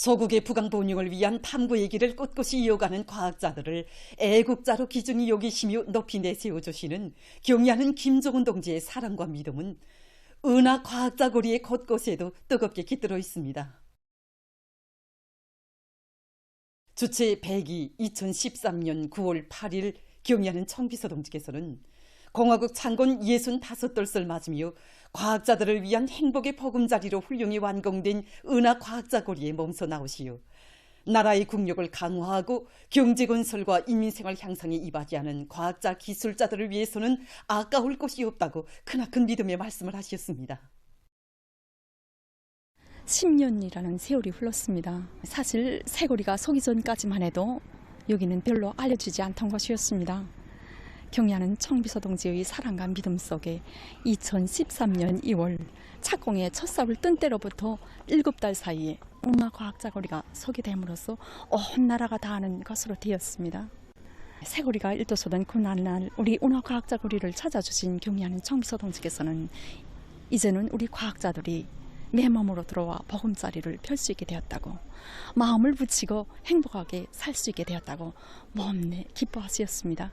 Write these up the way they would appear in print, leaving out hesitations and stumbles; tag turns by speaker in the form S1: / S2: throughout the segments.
S1: 조국의 부강 번영을 위한 탐구의 길을 꿋꿋이 이어가는 과학자들을 애국자로 기준히 여기시며 높이 내세워주시는 경의하는 김정은 동지의 사랑과 믿음은 은하 과학자 거리의 곳곳에도 뜨겁게 깃들어 있습니다. 주체 102 2013년 9월 8일 경의하는 청비서 동지께서는 공화국 창건 65돌을 맞으며 과학자들을 위한 행복의 보금자리로 훌륭히 완공된 은하 과학자 거리에 몸소 나오시어 나라의 국력을 강화하고 경제건설과 인민생활 향상에 이바지하는 과학자 기술자들을 위해서는 아까울 것이 없다고 크나큰 믿음의 말씀을 하셨습니다.
S2: 10년이라는 세월이 흘렀습니다. 사실 세골이가 서기 전까지만 해도 여기는 별로 알려지지 않던 것이었습니다. 경의하는 청비서 동지의 사랑과 믿음 속에 2013년 2월 착공의 첫삽을 뜬 때로부터 7달 사이에 은하 과학자 거리가 서게 됨으로써 온 나라가 다 아는 것으로 되었습니다. 세골이가 일도소던 그날 우리 은하 과학자 거리를 찾아주신 경의하는 청비서 동지께서는 이제는 우리 과학자들이 내 몸으로 들어와 보금자리를 펼 수 있게 되었다고, 마음을 붙이고 행복하게 살 수 있게 되었다고 몸내 기뻐하셨습니다.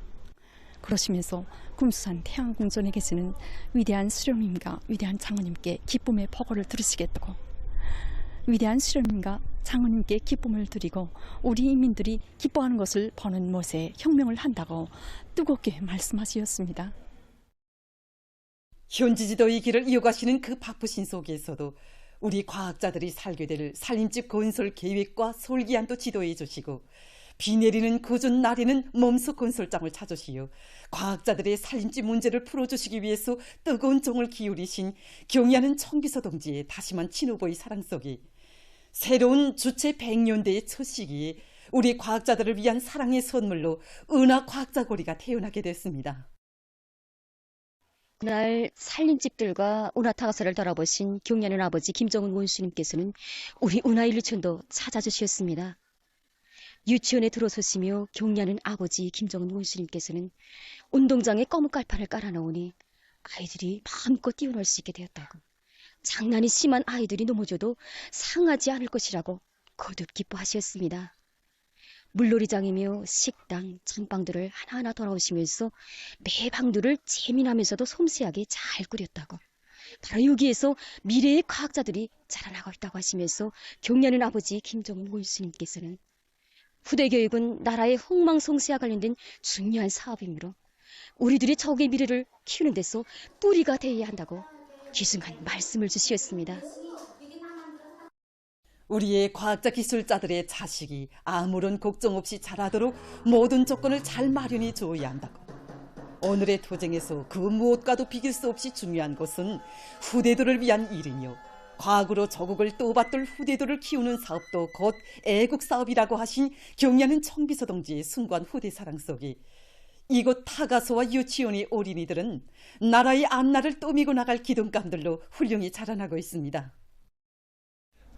S2: 그러시면서 금수산 태양궁전에 계시는 위대한 수령님과 위대한 장모님께 기쁨의 보고를 들으시겠다고, 위대한 수령님과 장모님께 기쁨을 드리고 우리 인민들이 기뻐하는 것을 보는 못에 혁명을 한다고 뜨겁게 말씀하셨습니다.
S1: 현지지도의 길을 이어가시는 그 바쁘신 속에서도 우리 과학자들이 살게 될 살림집 건설 계획과 설계안도 지도해 주시고 비 내리는 그전 날에는 몸소 건설장을 찾으시어 과학자들의 살림집 문제를 풀어주시기 위해서 뜨거운 정을 기울이신 경의하는 청비서 동지의 다심한 친오보의 사랑 속에 새로운 주체 100년대의 첫 시기에 우리 과학자들을 위한 사랑의 선물로 은하 과학자 거리가 태어나게 됐습니다.
S3: 그날 살림집들과 운하타가서를 돌아보신 경의하는 아버지 김정은 원수님께서는 우리 운하일루촌도 찾아주셨습니다. 유치원에 들어서시며 경의하는 아버지 김정은 원수님께서는 운동장에 검은 깔판을 깔아놓으니 아이들이 마음껏 뛰어놀 수 있게 되었다고, 장난이 심한 아이들이 넘어져도 상하지 않을 것이라고 거듭 기뻐하셨습니다. 물놀이장이며 식당, 전방들을 하나하나 돌아오시면서 매 방들을 재미나면서도 섬세하게 잘 꾸렸다고, 바로 여기에서 미래의 과학자들이 자라나고 있다고 하시면서 경의하는 아버지 김정은 원수님께서는 후대 교육은 나라의 흥망성쇠와 관련된 중요한 사업이므로 우리들이 적의 미래를 키우는 데서 뿌리가 되어야 한다고 귀중한 말씀을 주시었습니다.
S1: 우리의 과학자 기술자들의 자식이 아무런 걱정 없이 자라도록 모든 조건을 잘 마련해 주어야 한다고. 오늘의 도쟁에서 그 무엇과도 비길 수 없이 중요한 것은 후대들을 위한 일이며 과학으로 조국을 떠받들 후대들을 키우는 사업도 곧 애국 사업이라고 하신 경의하는 청비서 동지의 숭고한 후대 사랑 속에 이곳 타가소와 유치원의 어린이들은 나라의 앞날을 떠미고 나갈 기둥감들로 훌륭히 자라나고 있습니다.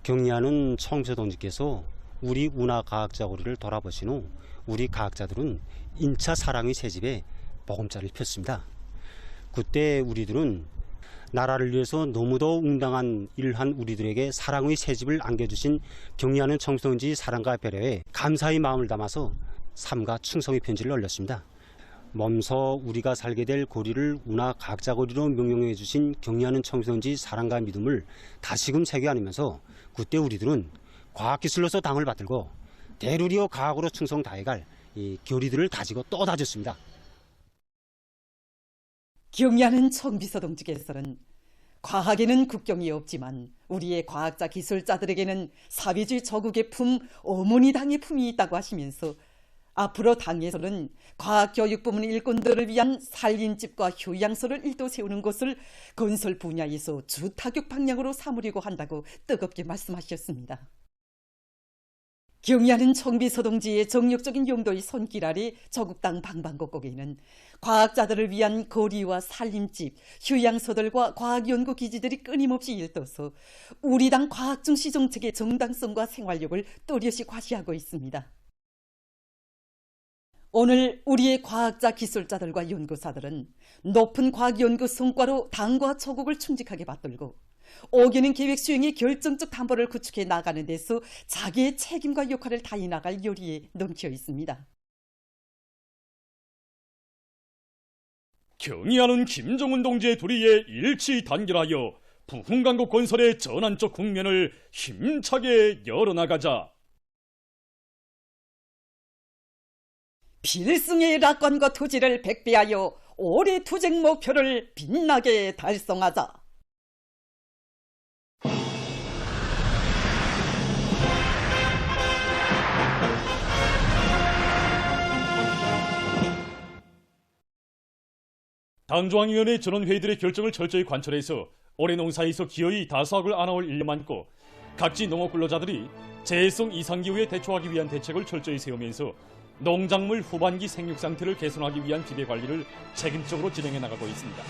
S4: 경의하는 청비서 동지께서 우리 운하 과학자 거리를 돌아보신 후 우리 과학자들은 인차 사랑의 새집에 보금자리를 폈습니다. 그때 우리들은 나라를 위해서 너무도 응당한 일을 한 우리들에게 사랑의 새집을 안겨주신 경의하는 청비서 동지 사랑과 배려에 감사의 마음을 담아서 삶과 충성의 편지를 올렸습니다. 몸소 우리가 살게 될 고리를 운하 과학자 거리로 명명해 주신 경의하는 청비서 동지 사랑과 믿음을 다시금 새겨 안으면서 그때 우리들은 과학기술로서 당을 받들고 대루리어 과학으로 충성 다해갈 이 교리들을 다지고 또 다졌습니다.
S1: 경의하는 청비서 동지께서는 과학에는 국경이 없지만 우리의 과학자 기술자들에게는 사회주의 조국의 품, 어머니 당의 품이 있다고 하시면서 앞으로 당에서는 과학교육부문 일꾼들을 위한 살림집과 휴양소를 일도 세우는 것을 건설 분야에서 주타격 방향으로 삼으려고 한다고 뜨겁게 말씀하셨습니다. 경의하는 청비서 동지의 정력적인 용도의 손길 아래 조국당 방방곡곡에는 과학자들을 위한 거리와 살림집, 휴양소들과 과학연구기지들이 끊임없이 일떠서 우리 당 과학중시 정책의 정당성과 생활력을 또렷이 과시하고 있습니다. 오늘 우리의 과학자 기술자들과 연구사들은 높은 과학연구 성과로 당과 조국을 충직하게 받들고 오기는 계획 수행의 결정적 담보를 구축해 나가는 데서 자기의 책임과 역할을 다해 나갈 요리에 넘쳐 있습니다.
S5: 경의하는 김정은 동지의 도리에 일치 단결하여 부흥강국 건설의 전환적 국면을 힘차게 열어나가자.
S1: 필승의 낙관과 토지를 백배하여 올해 투쟁 목표를 빛나게 달성하자.
S5: 당중앙위원회 전원회의들의 결정을 철저히 관철해서 올해 농사에서 기어이 다수학을 안아올 일념 안고 각지 농업 근로자들이 재해성 이상기후에 대처하기 위한 대책을 철저히 세우면서 농작물 후반기 생육 상태를 개선하기 위한 비배 관리를 책임적으로 진행해 나가고 있습니다.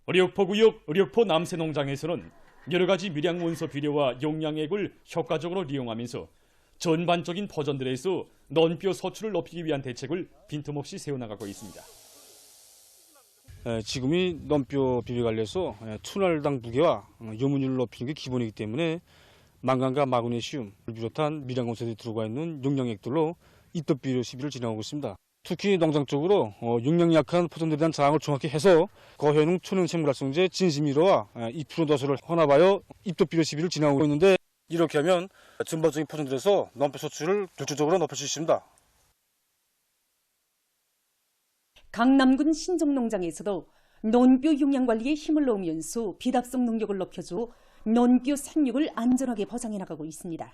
S5: 의력포구역 의력포 남새농장에서는 여러 가지 밀양 원소 비료와 용량액을 효과적으로 이용하면서 전반적인 포전들에서 논뼈 소출을 높이기 위한 대책을 빈틈없이 세워나가고 있습니다.
S6: 지금이 논뼈 비배 관리에서 춘활당 무게와 요문율을 높이는 게 기본이기 때문에 망간과 마그네슘을 비롯한 밀양 원소들이 들어가 있는 용량액들로 입덧 비료 시비를 진행하고 있습니다. 특히 농장 쪽으로 용량이 약한 포전들에 대한 저항을 정확히 해서 거현웅 천연생물활성제 진심미로와 2% 도수를 혼합하여 입덧 비료 시비를 진행하고 있는데, 이렇게 하면 전반적인 포전들에서 논뼈 소출을 결정적으로 높일 수 있습니다.
S2: 강남군 신정농장에서도 논뼈 용량 관리에 힘을 넣으면서 비답성 농력을 높여줘 논뼈 생육을 안전하게 보장해 나가고 있습니다.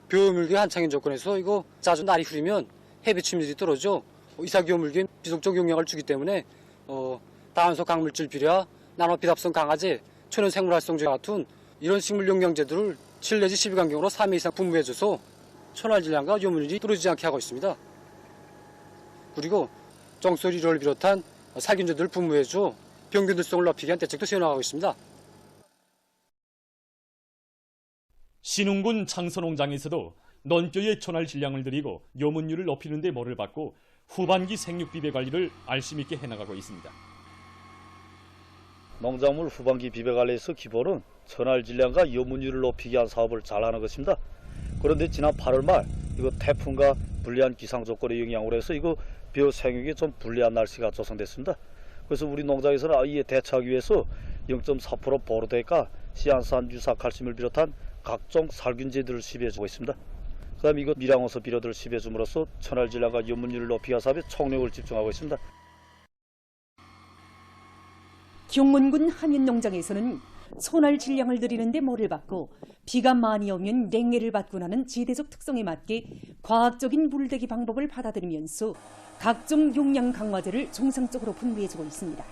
S7: 벼물기 한창인 조건에서 이거 자주 날이 흐리면 해배충들이 떨어져 이삭겨물기엔 지속적 용량을 주기 때문에 다한소 강물질 비료와 나노 비답성 강화제, 천연생물활성제 같은 이런 식물 영양제들을 7 내지 12강경으로 3회 이상 분무해줘서 천할 질량과 요물이 떨어지지 않게 하고 있습니다. 그리고 정소리를 비롯한 살균제들을 분무해줘 병균들성을 높이기 위한 대책도 세워나가고 있습니다.
S5: 신흥군 창서농장에서도 논뼈의 천할 질량을 들이고 요문율을 높이는 데 모를 받고 후반기 생육 비배 관리를 알심 있게 해나가고 있습니다.
S8: 농작물 후반기 비배 관리에서 기본은 천할 질량과 요문율을 높이기 위한 사업을 잘하는 것입니다. 그런데 지난 8월 말 이거 태풍과 불리한 기상 조건의 영향으로 해서 이거 벼 생육에 좀 불리한 날씨가 조성됐습니다. 그래서 우리 농장에서는 이에 대처하기 위해서 0.4% 보로대가 시안산 유사칼슘을 비롯한 각종 살균제들을 시비해주고 있습니다. 그다음에 이거 밀양원소 비료들을 시비해줌으로써 천할 질량과 요문율을 높이기 위한 사업에 총력을 집중하고 있습니다.
S2: 경문군 한윤농장에서는 소날 질량을 들이는 데 모를 받고 비가 많이 오면 냉해를 받고 나는 지대적 특성에 맞게 과학적인 물대기 방법을 받아들이면서 각종 용량 강화제를 정상적으로 분배해주고 있습니다.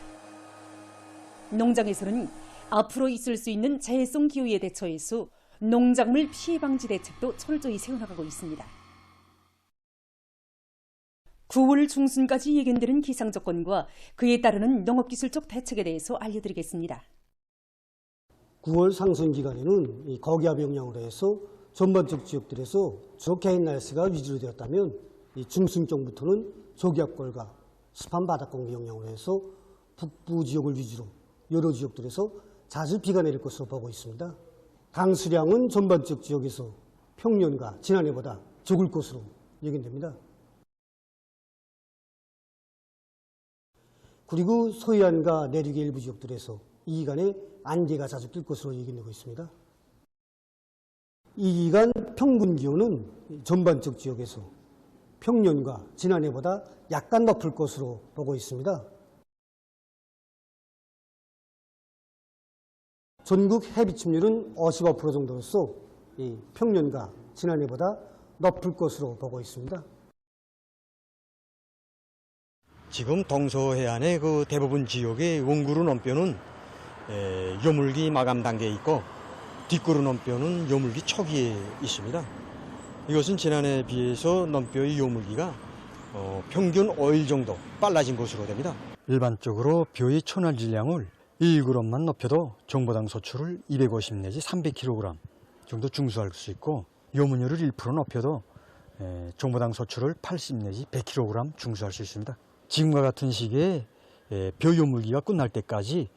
S2: 농장에서는 앞으로 있을 수 있는 재해성 기후에 대처해서 농작물 피해 방지 대책도 철저히 세워나가고 있습니다. 9월 중순까지 예견되는 기상 조건과 그에 따르는 농업기술적 대책에 대해서 알려드리겠습니다.
S9: 9월 상승 기간에는 이 거기압 영향으로 해서 전반적 지역들에서 적해인 날씨가 위주로 되었다면 이 중순 쪽부터는 저기압골과 습한 바닥 공기 영향으로 해서 북부 지역을 위주로 여러 지역들에서 자주 비가 내릴 것으로 보고 있습니다. 강수량은 전반적 지역에서 평년과 지난해보다 적을 것으로 예견됩니다. 그리고 서해안과 내륙의 일부 지역들에서 이 기간에 안개가 자주 낄 것으로 예견되고 있습니다. 이 기간 평균 기온은 전반적 지역에서 평년과 지난해보다 약간 높을 것으로 보고 있습니다. 전국 해비침률은 55% 정도로서 평년과 지난해보다 높을 것으로 보고 있습니다.
S10: 지금 동서해안의 그 대부분 지역의 원구루 논뼈는 요물기 마감 단계에 있고 뒷구루 논뼈는 요물기 초기에 있습니다. 이것은 지난해에 비해서 논뼈의 요물기가 평균 5일 정도 빨라진 것으로 됩니다. 일반적으로 벼의 천할 질량을 1g만 높여도 정보당 소출을 250 내지 300kg 정도 중수할 수 있고 요문율을 1% 높여도 종보당 소출을 80 내지 100kg 중수할 수 있습니다. 지금과 같은 시기에 벼유물기가 끝날 때까지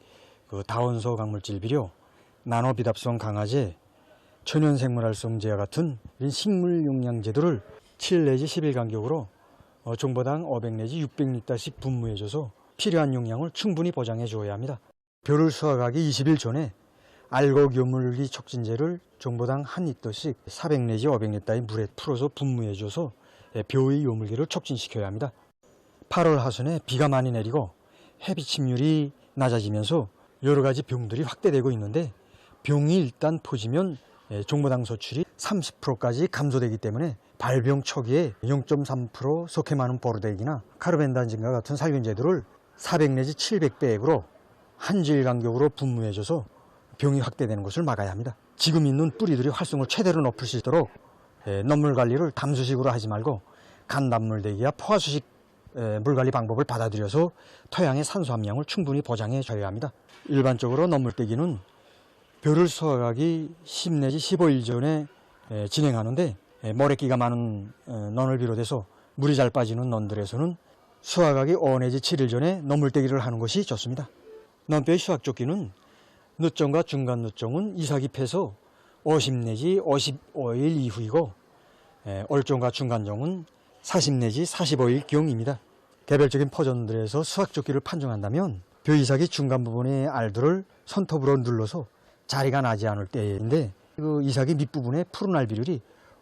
S10: 그 다원소 강물질 비료, 나노 비답성 강화제, 천연생물활성제와 같은 이런 식물 용량 제도를 7 내지 10일 간격으로 종보당 500 내지 600리터씩 분무해줘서 필요한 용량을 충분히 보장해 줘야 합니다. 벼를 수확하기 20일 전에 알곡 요물기 촉진제를 종보당 1리터씩 400 내지 500리터의 물에 풀어서 분무해줘서 벼의 요물기를 촉진시켜야 합니다. 8월 하순에 비가 많이 내리고 해비 침률이 낮아지면서 여러 가지 병들이 확대되고 있는데 병이 일단 퍼지면 종보당 소출이 30%까지 감소되기 때문에 발병 초기에 0.3% 속해 많은 보르덱이나 카르벤단진과 같은 살균제들을 400 내지 700배액으로 한 주일 간격으로 분무해줘서 병이 확대되는 것을 막아야 합니다. 지금 있는 뿌리들이 활성을 최대로 높일 수 있도록 넛물 관리를 담수식으로 하지 말고 간담물대기와 포화수식 물관리 방법을 받아들여서 토양의 산소 함량을 충분히 보장해 줘야 합니다. 일반적으로 넛물대기는 벼를 수확하기 10 내지 15일 전에 진행하는데 모래끼가 많은 넌을 비롯해서 물이 잘 빠지는 넌들에서는 수확하기 5 내지 7일 전에 넛물대기를 하는 것이 좋습니다. 넌뼈의 수확조기는 늦종과 중간 늦종은 이삭이 패서 50 내지 55일 이후이고 올종과 중간종은 40 내지 45일 경입니다. 개별적인 포전들에서 수확조기를 판정한다면 벼이삭이 중간 부분의 알들을 손톱으로 눌러서 자리가 나지 않을 때인데 그 이삭의 밑부분의 푸른 알 비율이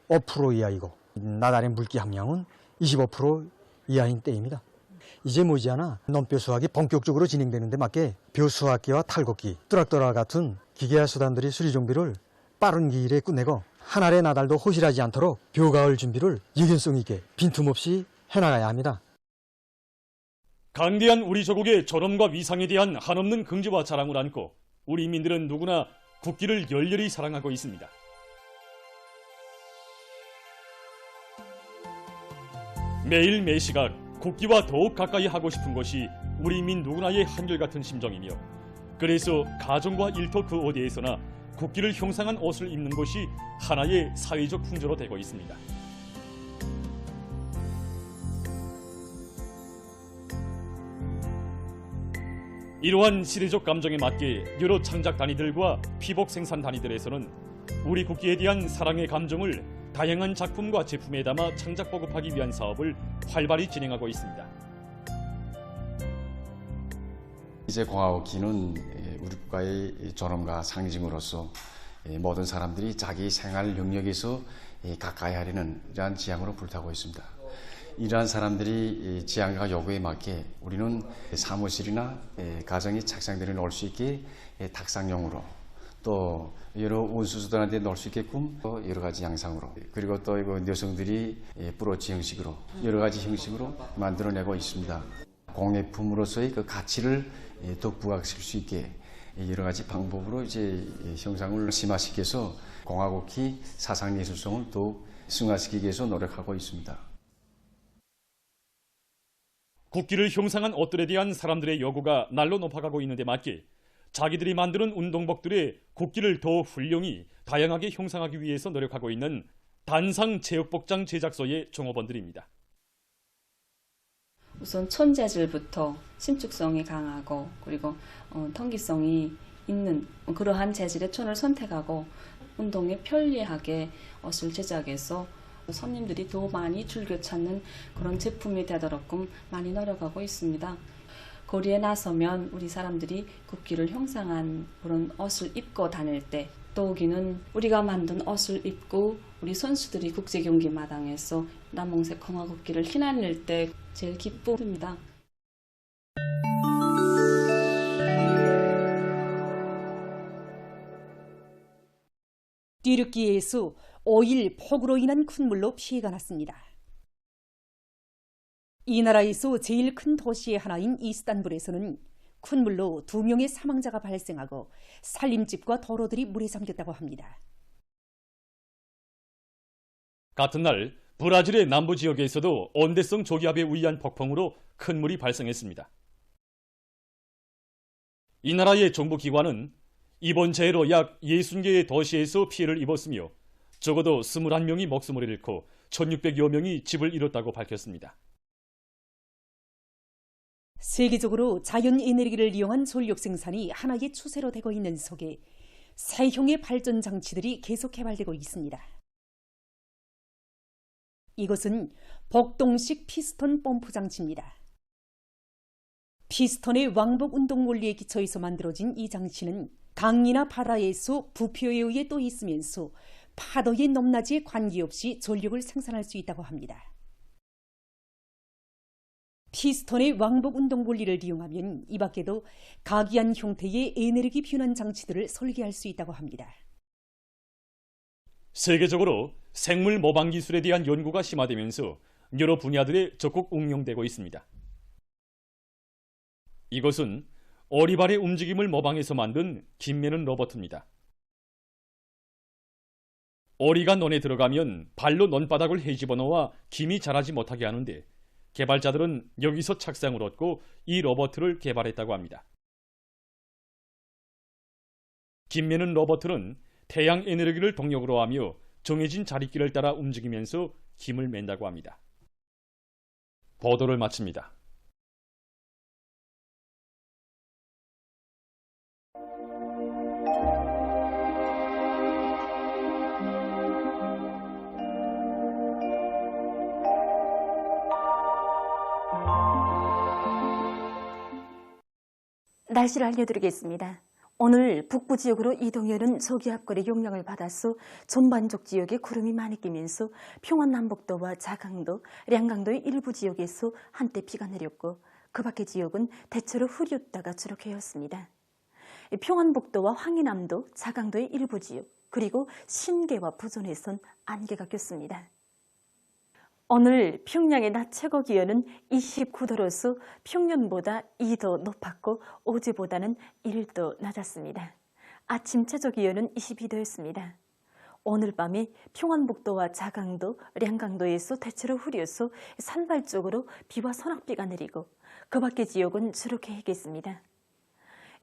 S10: 5% 이하이고 나달의 물기 함량은 25% 이하인 때입니다. 이제 머지않아 넌뼈 수확이 본격적으로 진행되는 데 맞게 벼 수확기와 탈곡기, 뚜락도라 같은 기계화 수단들이 수리 정비를 빠른 기일에 끝내고 한 알의 나달도 호실하지 않도록 벼 가을 준비를 유연성 있게 빈틈없이 해나가야 합니다.
S5: 강대한 우리 조국의 존엄과 위상에 대한 한없는 긍지와 자랑을 안고 우리 인민들은 누구나 국기를 열렬히 사랑하고 있습니다. 매일 매시각 국기와 더욱 가까이 하고 싶은 것이 우리 인민 누구나의 한결같은 심정이며 그래서 가정과 일터 그 어디에서나 국기를 형상한 옷을 입는 것이 하나의 사회적 풍조로 되고 있습니다. 이러한 시대적 감정에 맞게 여러 창작 단위들과 피복 생산 단위들에서는 우리 국기에 대한 사랑의 감정을 다양한 작품과 제품에 담아 창작 보급하기 위한 사업을 활발히 진행하고 있습니다.
S11: 이제 공화국기는 우리 국가의 존엄과 상징으로서 모든 사람들이 자기 생활 영역에서 가까이 하려는 이러한 지향으로 불타고 있습니다. 이러한 사람들이 지향과 요구에 맞게 우리는 사무실이나 가정이 책상들에 놓을 수 있게 탁상용으로 또 여러 운수수단한테 놓을 수 있게끔 여러 가지 양상으로 그리고 또 이거 여성들이 브로치 형식으로 여러 가지 형식으로 만들어내고 있습니다. 공예품으로서의 그 가치를 더 부각시킬 수 있게 여러 가지 방법으로 이제 형상을 심화시켜서 공화국기 사상예술성을 더욱 승화시키기 위해서 노력하고 있습니다.
S5: 국기를 형상한 옷들에 대한 사람들의 요구가 날로 높아가고 있는데 맞게 자기들이 만드는 운동복들의 국기를 더 훌륭히 다양하게 형상하기 위해서 노력하고 있는 단상 체육복장 제작소의 종업원들입니다.
S2: 우선 촌재질부터 신축성이 강하고 그리고 통기성이 있는 그러한 재질의 촌을 선택하고 운동에 편리하게 옷을 제작해서 손님들이 더 많이 즐겨 찾는 그런 제품이 되도록끔 많이 노력하고 있습니다. 거리에 나서면 우리 사람들이 국기를 형상한 그런 옷을 입고 다닐 때 더욱이는 우리가 만든 옷을 입고 우리 선수들이 국제경기 마당에서 남홍색 공화국기를 휘날릴 때 제일 기쁩니다.
S1: 뒤늦기의 수 5일 폭우로 인한 큰 물로 피해가 났습니다. 이 나라에서 제일 큰 도시의 하나인 이스탄불에서는 큰 물로 2명의 사망자가 발생하고 살림집과 도로들이 물에 잠겼다고 합니다.
S5: 같은 날 브라질의 남부 지역에서도 온대성 조기압에 의한 폭풍으로 큰 물이 발생했습니다. 이 나라의 정부기관은 이번 재해로 약 60개의 도시에서 피해를 입었으며 적어도 21명이 목숨을 잃고 1600여 명이 집을 잃었다고 밝혔습니다.
S1: 세계적으로 자연 에너지를 이용한 전력 생산이 하나의 추세로 되고 있는 속에 새형의 발전 장치들이 계속 개발되고 있습니다. 이것은 복동식 피스톤 펌프 장치입니다. 피스톤의 왕복 운동 원리에 기초해서 만들어진 이 장치는 강이나 바다에서 부표에 의해 떠 있으면서 파도의 높낮이에 관계없이 전력을 생산할 수 있다고 합니다. 피스톤의 왕복 운동 원리를 이용하면 이 밖에도 각이한 형태의 에너지 변환 장치들을 설계할 수 있다고 합니다.
S5: 세계적으로 생물 모방 기술에 대한 연구가 심화되면서 여러 분야들에 적극 응용되고 있습니다. 이것은 오리발의 움직임을 모방해서 만든 김매는 로봇입니다. 오리가 논에 들어가면 발로 논바닥을 헤집어 놓아 김이 자라지 못하게 하는데 개발자들은 여기서 착상을 얻고 이 로봇을 개발했다고 합니다. 김매는 로봇은 태양 에너지를 동력으로 하며 정해진 자릿길을 따라 움직이면서 김을 맨다고 합니다. 보도를 마칩니다.
S12: 날씨를 알려드리겠습니다. 오늘 북부 지역으로 이동해오는 저기압골의 영향을 받아서 전반적 지역에 구름이 많이 끼면서 평안남북도와 자강도, 량강도의 일부 지역에서 한때 비가 내렸고 그 밖의 지역은 대체로 흐렸다가 주로 개었습니다. 평안북도와 황해남도, 자강도의 일부 지역, 그리고 신계와 부전에선 안개가 꼈습니다. 오늘 평양의 낮 최고 기온은 29도로서 평년보다 2도 높았고 어제보다는 1도 낮았습니다. 아침 최저 기온은 22도였습니다. 오늘 밤에 평안북도와 자강도, 량강도에서 대체로 흐려서 산발적으로 비와 소낙비가 내리고 그 밖의 지역은 주로 개겠습니다.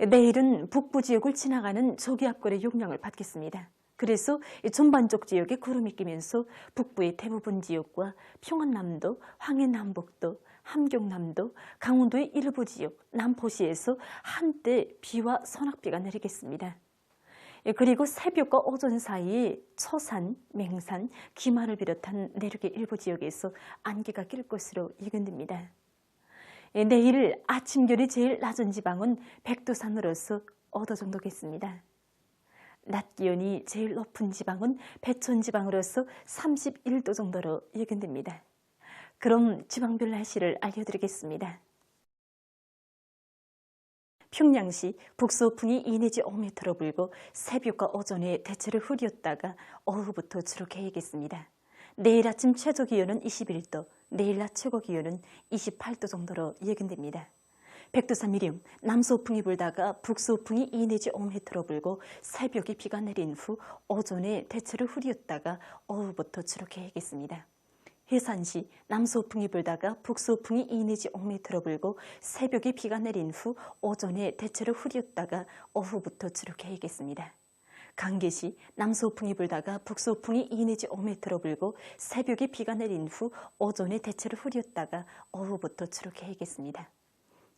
S12: 내일은 북부 지역을 지나가는 저기압골의 영향을 받겠습니다. 그래서 전반적 지역에 구름이 끼면서 북부의 대부분 지역과 평안남도, 황해남북도, 함경남도, 강원도의 일부 지역, 남포시에서 한때 비와 소낙비가 내리겠습니다. 그리고 새벽과 오전 사이에 처산, 맹산, 기마를 비롯한 내륙의 일부 지역에서 안개가 낄 것으로 예견됩니다. 내일 아침 기온이 제일 낮은 지방은 백두산으로서 5도 정도겠습니다. 낮 기온이 제일 높은 지방은 배천 지방으로서 31도 정도로 예견됩니다. 그럼 지방별 날씨를 알려드리겠습니다. 평양시 북서풍이 2 내지 5m로 불고 새벽과 오전에 대체로 흐렸다가 오후부터 주로 개겠습니다. 내일 아침 최저 기온은 21도, 내일 낮 최고 기온은 28도 정도로 예견됩니다. 백두산 미령, 남서풍이 불다가 북서풍이 2 내지 5m로 불고 새벽에 비가 내린 후 오전에 대체로 흐렸다가 오후부터 주로 개겠습니다. 해산시, 남서풍이 불다가 북서풍이 2 내지 5m로 불고 새벽에 비가 내린 후 오전에 대체로 흐렸다가 오후부터 주로 개겠습니다. 강계시, 남서풍이 불다가 북서풍이 2 내지 5m로 불고 새벽에 비가 내린 후 오전에 대체로 흐렸다가 오후부터 주로 개겠습니다.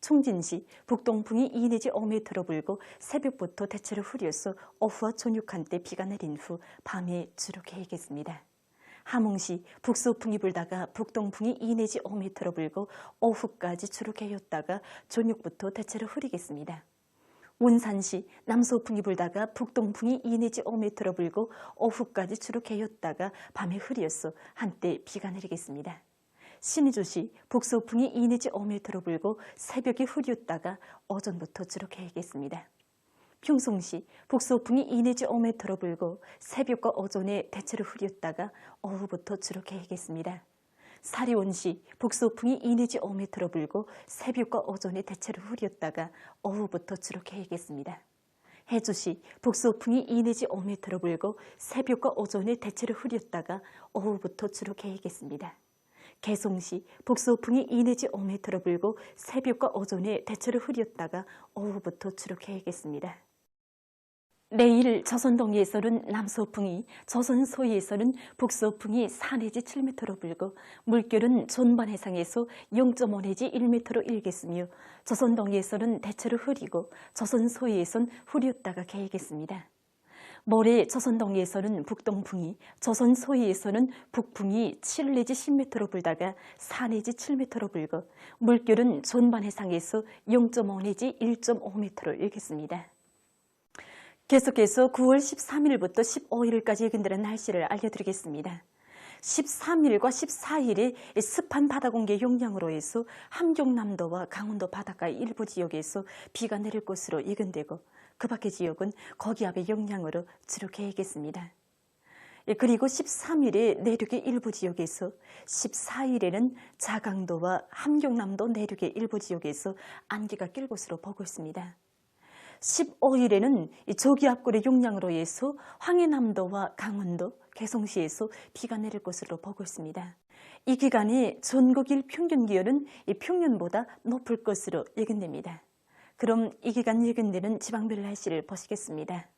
S12: 총진시, 북동풍이 2 내지 5m로 불고 새벽부터 대체로 흐려서 오후와 저녁 한때 비가 내린 후 밤에 주로 개겠습니다. 함흥시, 북서풍이 불다가 북동풍이 2 내지 5m로 불고 오후까지 주로 개었다가 저녁부터 대체로 흐리겠습니다. 운산시, 남서풍이 불다가 북동풍이 2 내지 5m로 불고 오후까지 주로 개었다가 밤에 흐려서 한때 비가 내리겠습니다. 신의주시, 북서풍이 2 내지 5m로 불고 새벽에 흐렸다가 오전부터 주로 개겠습니다. 평송시, 북서풍이 2 내지 5m로 불고 새벽과 오전에 대체로 흐렸다가 오후부터 주로 개겠습니다. 사리온시, 북서풍이 2 내지 5m로 불고 새벽과 오전에 대체로 흐렸다가 오후부터 주로 개겠습니다. 해주시, 북서풍이 2 내지 5m로 불고 새벽과 오전에 대체로 흐렸다가 오후부터 주로 개겠습니다. 개송시, 북서풍이 2 내지 5m로 불고 새벽과 오전에 대체로 흐렸다가 오후부터 주로 개겠습니다. 내일 조선동해에서는 남서풍이, 조선 서해에서는 북서풍이 4 내지 7m로 불고 물결은 존반 해상에서 0.5 내지 1m로 일겠으며 조선 동해에서는 대체로 흐리고 조선 서해에선 흐렸다가 개겠습니다. 모레 조선 동해에서는 북동풍이, 조선 서해에서는 북풍이 7 내지 10m로 불다가 4 내지 7m로 불고 물결은 존반 해상에서 0.5 내지 1.5m로 일겠습니다. 계속해서 9월 13일부터 15일까지 예견되는 날씨를 알려드리겠습니다. 13일과 14일에 습한 바다 공기 영향으로 해서 함경남도와 강원도 바닷가 일부 지역에서 비가 내릴 것으로 예견되고 그 밖의 지역은 거기압의 영향으로 주로 개겠습니다. 그리고 13일에 내륙의 일부 지역에서 14일에는 자강도와 함경남도 내륙의 일부 지역에서 안개가 낄 것으로 보고 있습니다. 15일에는 저기압골의 영향으로 해서 황해남도와 강원도, 개성시에서 비가 내릴 것으로 보고 있습니다. 이 기간에 전국일 평균 기온은 평년보다 높을 것으로 예견됩니다. 그럼 이 기간 예견되는 지방별 날씨를 보시겠습니다.